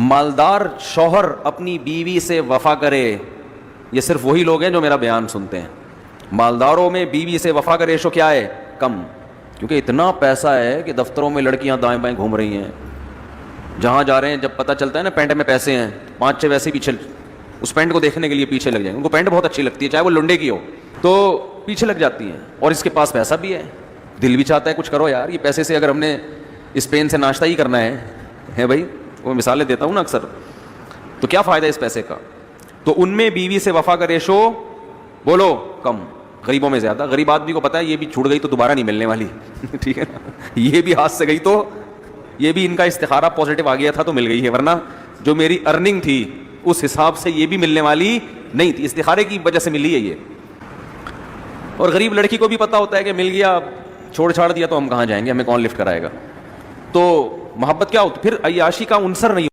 مالدار شوہر اپنی بیوی سے وفا کرے، یہ صرف وہی لوگ ہیں جو میرا بیان سنتے ہیں. مالداروں میں بیوی سے وفا کا ریشو کیا ہے؟ کم. کیونکہ اتنا پیسہ ہے کہ دفتروں میں لڑکیاں دائیں بائیں گھوم رہی ہیں، جہاں جا رہے ہیں جب پتہ چلتا ہے نا پینٹ میں پیسے ہیں، 5-6 ویسے پیچھے اس پینٹ کو دیکھنے کے لیے پیچھے لگ جائیں. ان کو پینٹ بہت اچھی لگتی ہے چاہے وہ لنڈے کی ہو، تو پیچھے لگ جاتی ہیں. اور اس کے پاس پیسہ بھی ہے، دل بھی چاہتا ہے کچھ کرو یار، یہ پیسے سے اگر ہم نے اسپین سے ناشتہ ہی کرنا ہے بھائی، وہ مثالیں دیتا ہوں نا اکثر، تو کیا فائدہ اس پیسے کا. تو ان میں بیوی سے وفا کا ریشو بولو کم، غریبوں میں زیادہ. غریب آدمی کو پتا ہے یہ بھی چھوٹ گئی تو دوبارہ نہیں ملنے والی ٹھیک ہے نا، یہ بھی ہاتھ سے گئی تو یہ بھی ان کا استخارہ پازیٹو آ گیا تھا تو مل گئی ہے، ورنہ جو میری ارننگ تھی اس حساب سے یہ بھی ملنے والی نہیں تھی، استخارے کی وجہ سے ملی ہے یہ. اور غریب لڑکی کو بھی پتا ہوتا ہے کہ مل گیا، چھوڑ چھاڑ دیا تو ہم کہاں جائیں گے، ہمیں کون لفٹ کرائے گا. تو محبت کیا ہوتی پھر عیاشی کا عنصر نہیں